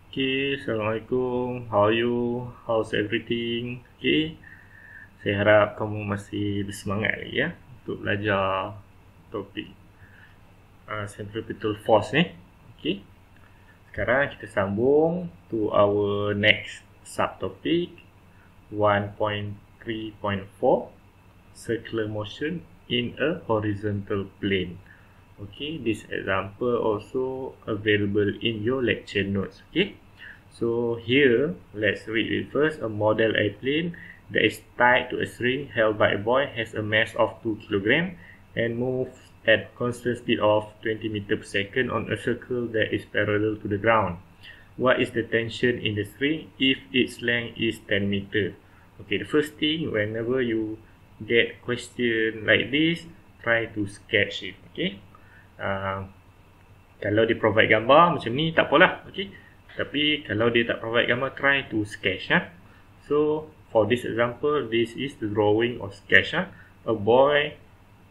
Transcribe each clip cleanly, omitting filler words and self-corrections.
Okay, Assalamualaikum. How are you? How's everything? Okay, saya harap kamu masih bersemangat lagi ya untuk belajar topik centripetal force ni. Okay, sekarang kita sambung to our next subtopic 1.3.4 circular motion in a horizontal plane. Okay, this example also available in your lecture notes. Okay, so here let's read it first. A model airplane that is tied to a string held by a boy has a mass of 2 kg and moves at constant speed of 20 meters per second on a circle that is parallel to the ground. What is the tension in the string if its length is 10 meters? Okay, the first thing, whenever you get question like this, try to sketch it. Okay, kalau dia provide gambar macam ni tak apalah, okay. Tapi kalau dia tak provide gambar, try to sketch. So for this example, this is the drawing or sketch. A boy,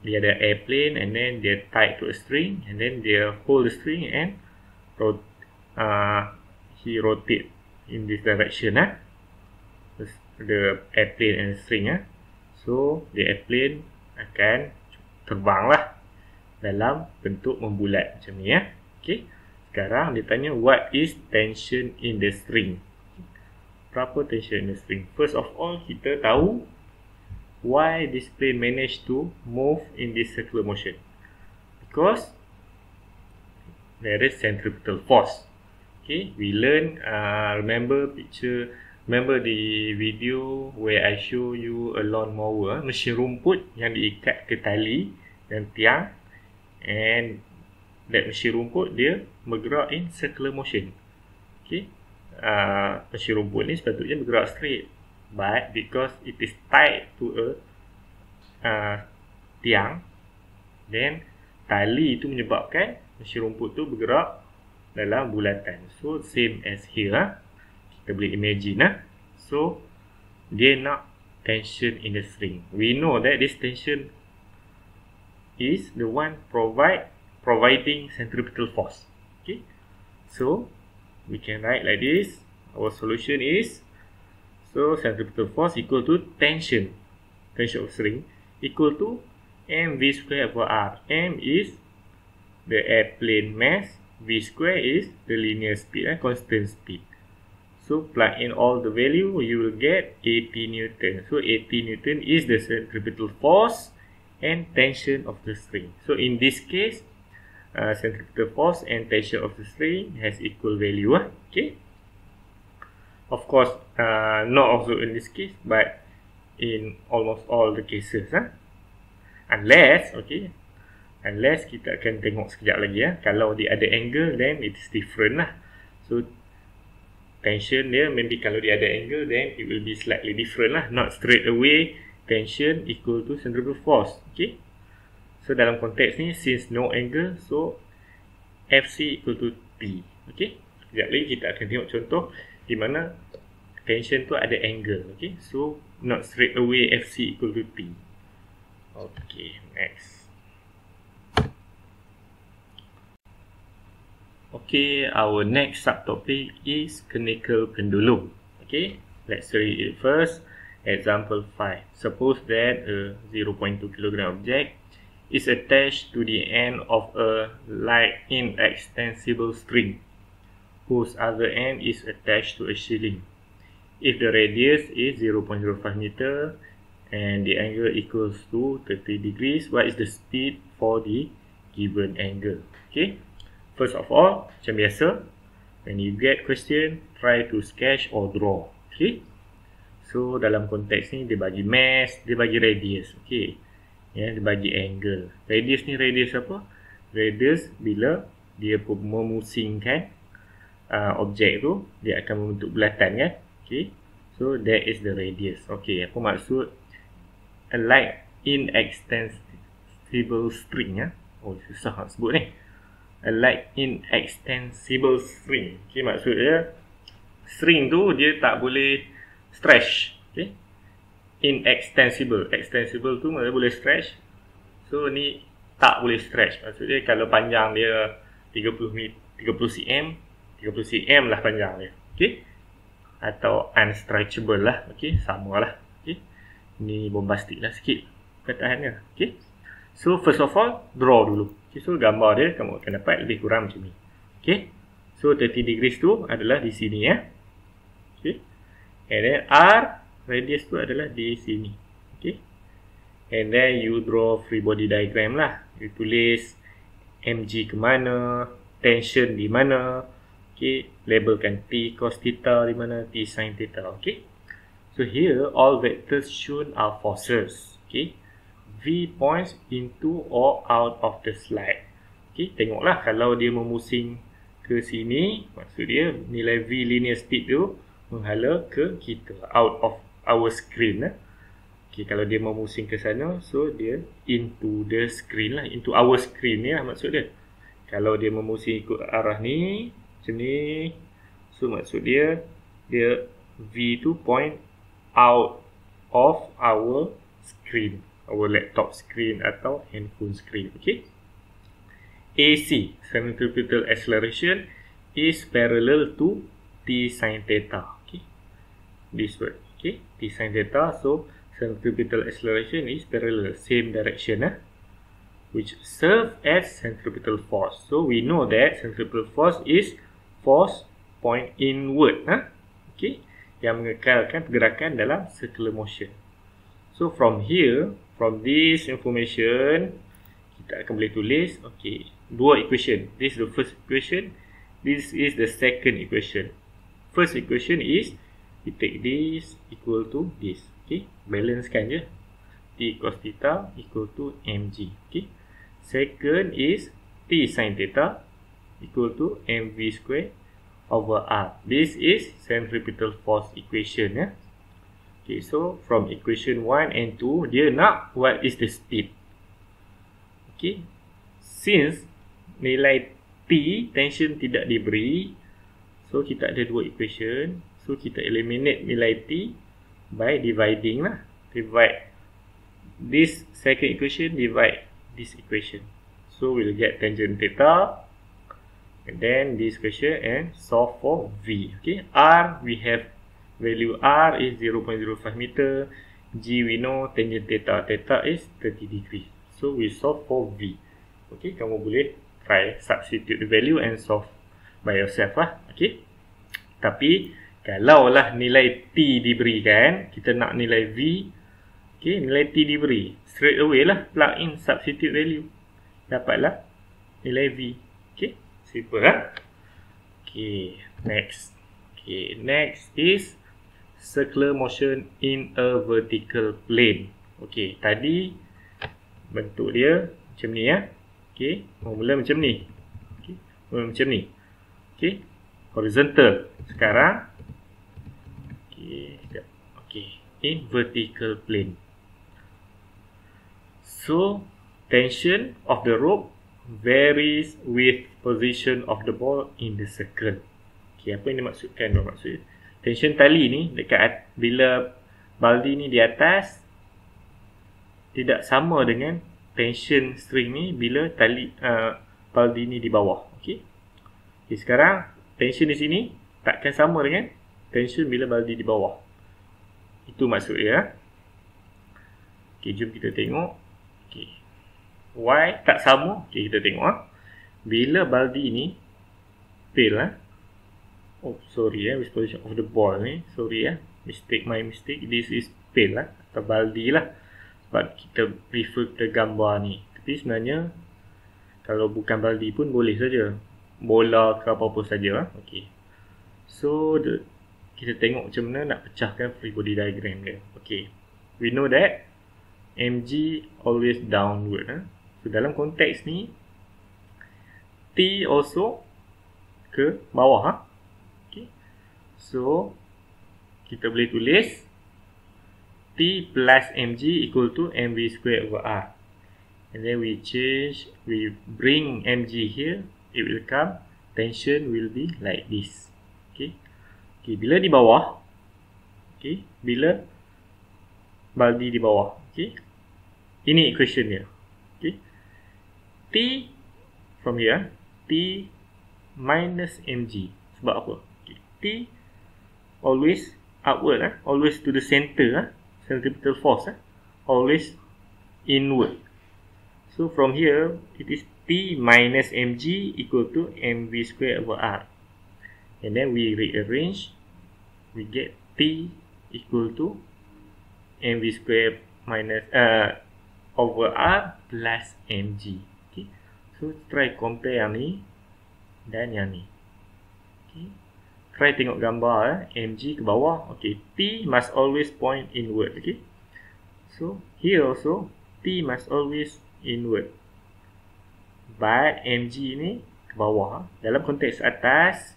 dia ada airplane and then dia tied to a string and then dia hold the string and he rotate in this direction. The airplane and the string. So the airplane akan terbang lah dalam bentuk membulat macam ni Okay. Sekarang dia tanya what is tension in the string. Berapa tension in the string? First of all, kita tahu why this plane managed to move in this circular motion. Because there is centripetal force. Okay, we learn, remember the video where I show you a lawnmower, mesin rumput yang diikat ke tali dan tiang, and that mesin rumput dia bergerak in circular motion. Okay, mesin rumput ni sepatutnya bergerak straight, but because it is tied to a tiang, then tali itu menyebabkan mesin rumput tu bergerak dalam bulatan. So same as here, kita boleh imagine. So dia nak tension in the string. We know that this tension is the one providing centripetal force. Okay, so we can write like this. Our solution is, so centripetal force equal to tension of string equal to mv square over r. M is the airplane mass, v square is the linear speed and constant speed. So plug in all the value, you will get 80 Newton. So 80 Newton is the centripetal force and tension of the string. So in this case, centripetal force and tension of the string has equal value. Okay. Of course, not also in this case, but in almost all the cases. Unless kita akan tengok sekejap lagi. Kalau dia ada angle, then it is different lah. So tension dia, maybe kalau dia ada angle, then it will be slightly different lah. Not straight away tension equal to centripetal force. Okay, so dalam konteks ni, since no angle, so FC equal to P. Okay, sekejap lagi kita akan tengok contoh di mana tension tu ada angle. Okay, so not straight away FC equal to P. Okay, next. Okay, our next subtopic is conical pendulum. Okay, let's read it first. Example 5. Suppose that a 0.2 kg object is attached to the end of a light inextensible string whose other end is attached to a shilling. If the radius is 0.05 meter and the angle equals to 30 degrees, what is the speed for the given angle? Okay, first of all, macam biasa, when you get question, try to sketch or draw. Okay, so dalam konteks ni dia bagi mass, dia bagi radius. Okay, dia bagi angle. Radius ni radius apa? Radius bila dia memusingkan objek tu, dia akan membentuk bulatan kan. Okay, so that is the radius. Okay, apa maksud a light inextensible string? Oh, susah nak sebut ni. A light inextensible string. Okay, maksud dia string tu dia tak boleh stretch. Okay, inextensible. Extensible tu maksudnya boleh stretch. So ni tak boleh stretch. Maksudnya kalau panjang dia 30 cm, 30 cm lah panjang dia. Okey. Atau unstretchable lah. Okey, samalah. Okey. Ni bombastik lah sikit perkataannya. Okey. So first of all, draw dulu. Okay, so gambar dia kamu akan dapat lebih kurang macam ni. Okay. So 30 degrees tu adalah di sini ya. Okay. And then R radius tu adalah di sini. Okay. And then you draw free body diagram lah. You tulis mg ke mana, tension di mana. Okay. Labelkan T cos theta di mana, T sin theta. Okay. So here all vectors shown are forces. Okay. V points into or out of the slide. Okay, tengoklah kalau dia memusing ke sini, maksud dia nilai V linear speed tu menghala ke kita, out of our screen. Okay, kalau dia memusing ke sana, so dia into the screen lah, into our screen ni lah maksud dia. Kalau dia memusing ikut arah ni, macam ni, so maksud dia V tu point out of our screen, our laptop screen atau handphone screen. Okay. AC, centripetal acceleration, is parallel to T sin theta. Okay. This word. Okay. T sin theta. So centripetal acceleration is parallel, same direction, which serve as centripetal force. So we know that centripetal force is force point inward. Okay. Yang mengekalkan pergerakan dalam circular motion. So from here, from this information, kita akan boleh tulis, okay, dua equation. This is the first equation. This is the second equation. First equation is, we take this equal to this. Okay, balancekan je. T cos theta equal to mg. Okay. Second is T sin theta equal to mv square over r. This is centripetal force equation. Okay, so from equation 1 and 2, dia nak what is the speed. Okay, since nilai T, tension tidak diberi, so kita ada dua equation. So kita eliminate nilai T by dividing lah. Divide this second equation, divide this equation. So we'll get tangent theta, and then this equation, and solve for V. Okay, R, we have value R is 0.05 meter. G we know, tangent theta. Theta is 30 degree. So we solve for V. Okay, kamu boleh try substitute the value and solve by yourself lah. Okay. Tapi kalaulah nilai T diberikan, kita nak nilai V. Okay, nilai T diberi, straight away lah plug in substitute value, dapatlah nilai V. Okay, simple lah. Okay, next. Okay, next is circular motion in a vertical plane. Okay, tadi bentuk dia macam ni ya. Okay, mula macam ni. Okay, mula macam ni. Okay, horizontal. Sekarang, okay, okay, in vertical plane. So, tension of the rope varies with position of the ball in the circle. Okay, apa yang dimaksudkan? Maksudnya tension tali ni dekat bila baldi ni di atas tidak sama dengan tension string ni bila tali baldi ni di bawah. Okey. Okay, sekarang tension di sini takkan sama dengan tension bila baldi di bawah. Itu maksud dia. Okey, jom kita tengok. Okey. Why tak sama? Okey, kita tengok bila baldi ni fail oh, sorry with position of the ball ni. Sorry my mistake. This is pail atau baldi lah. Sebab kita prefer ke gambar ni. Tapi sebenarnya kalau bukan baldi pun boleh saja. Bola ke apa-apa saja. Okay. So kita tengok macam mana nak pecahkan free body diagram dia. Okay. We know that mg always downward. So dalam konteks ni T also ke bawah. So, kita boleh tulis T plus mg equal to mv square over r. And then we bring mg here, it will come, tension will be like this. Okay. Okay, bila di bawah, okay, bila baldi di bawah, okay, ini equation dia. Okay. T from here, T minus mg. Sebab apa? Okay. T always upward, always to the center, centripetal force, always inward. So from here, it is T minus mg equal to mv square over r. And then we rearrange, we get T equal to mv square minus over r plus mg. Okay. So try compare yang ni dan yang ni. Okay. Try tengok gambar mg ke bawah. Okay, T must always point inward. Okay. So here also T must always inward. But mg ni ke bawah. Dalam konteks atas,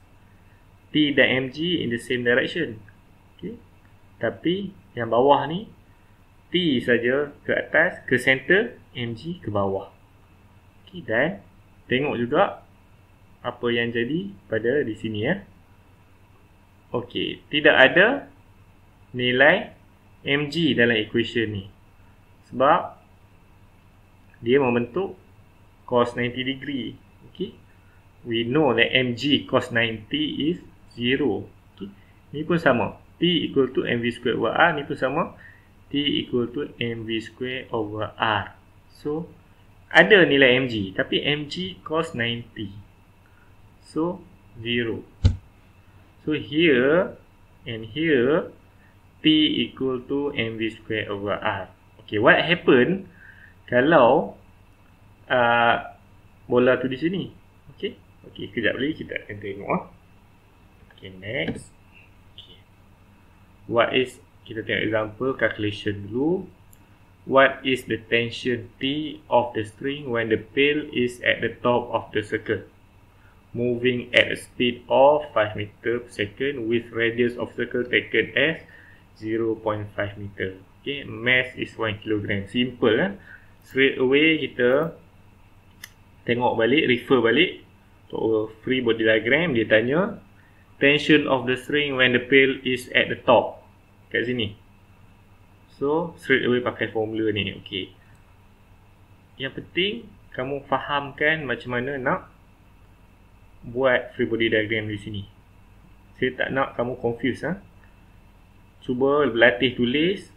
T dan mg in the same direction. Okay. Tapi yang bawah ni T saja ke atas, ke center, mg ke bawah. Okay, dan tengok juga apa yang jadi pada di sini ya. Okey, tidak ada nilai mg dalam equation ni. Sebab dia membentuk cos 90 degree. Okey. We know that mg cos 90 is 0. Okey. Ni pun sama. T equal to mv square over r. Ni pun sama. T equal to mv square over r. So, ada nilai mg. Tapi mg cos 90. So, 0. So here and here, T equal to mv square over r. Okay, what happen kalau bola tu di sini? Okay, okay, kejap lagi kita akan tengok. Okay, next. Okay. What is, kita tengok example calculation dulu. What is the tension T of the string when the pail is at the top of the circle? Moving at a speed of 5 meter per second with radius of circle taken as 0.5 meter. Okay, mass is 1 kg. Simple Straight away kita tengok balik, refer balik to free body diagram. Dia tanya tension of the string when the pail is at the top. Kat sini. So, straight away pakai formula ni. Okay. Yang penting kamu fahamkan macam mana nak buat free body diagram di sini. Saya tak nak kamu confuse. Cuba berlatih tulis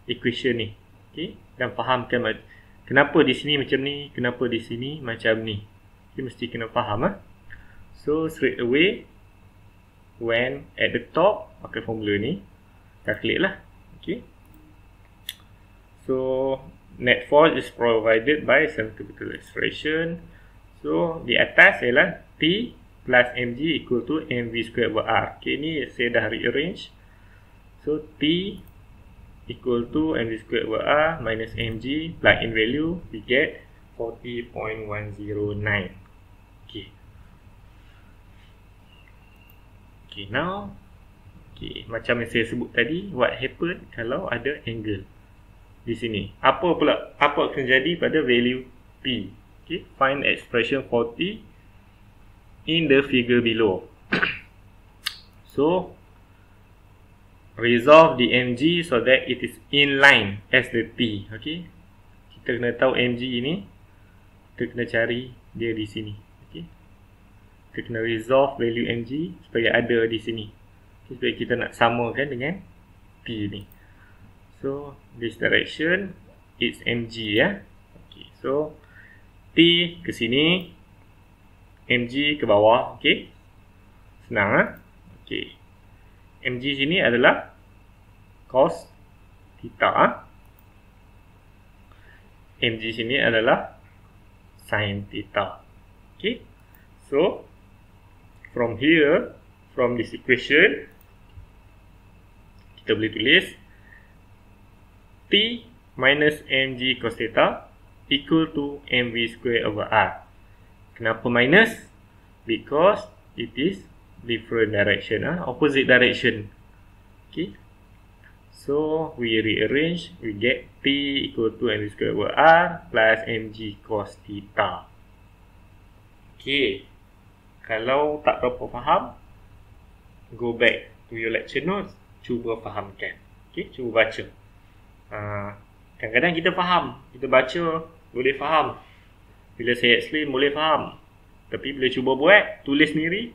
equation ni. Okay? Dan fahamkan kenapa di sini macam ni, kenapa di sini macam ni. Okay, mesti kena faham. So straight away, when at the top, pakai formula ni, calculate lah. Okay? So net force is provided by centripetal acceleration. So di atas ialah T plus mg equal to mv square over r. Okay, ni saya dah rearrange. So T equal to mv square over r minus mg, plug in value, we get 40.109. Okay. Okay, now, okay, macam yang saya sebut tadi, what happen kalau ada angle di sini? Apa akan jadi pada value P? Okay, find expression for T in the figure below. So, resolve the mg so that it is in line as the T. Okay, kita kena tahu mg ini, kita kena cari dia di sini. Okay, kita kena resolve value mg supaya ada di sini. Okay, supaya kita nak samakan dengan T ni. So, this direction it's mg ya. Okay, so T ke sini, mg ke bawah. Okay, senang Okay, mg sini adalah cos theta. Mg sini adalah sin theta. Okay, so from here, from this equation, kita boleh tulis T minus mg cos theta equal to mv square over r. Kenapa minus? Because it is different direction, opposite direction. Okay, so we rearrange, we get T equal to mv square over r plus mg cos theta. Okay, kalau tak berapa faham, go back to your lecture notes, cuba fahamkan. Okay, cuba baca. Kadang-kadang kita faham, kita baca boleh faham, bila saya explain boleh faham, tapi bila cuba buat, tulis sendiri,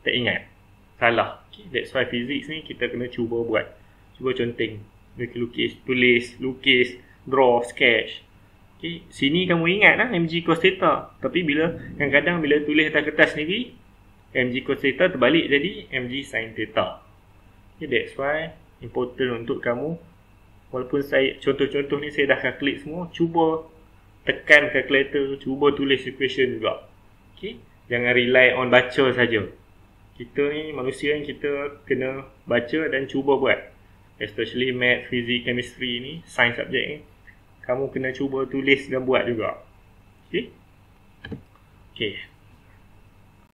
tak ingat. Salah. Okay. That's why physics ni kita kena cuba buat. Cuba conteng. Lukis, tulis, lukis, draw, sketch. Okay. Sini kamu ingat lah mg cos theta. Tapi kadang-kadang bila tulis atas kertas sendiri, mg cos theta terbalik jadi mg sin theta. Okay. That's why important untuk kamu, walaupun saya contoh-contoh ni saya dah calculate semua, cuba tekan calculator, cuba tulis equation juga. Okay. Jangan rely on baca saja. Kita ni manusia ni, kita kena baca dan cuba buat. Especially math, physics, chemistry ni, science subject ni, kamu kena cuba tulis dan buat juga. Okay. Okay.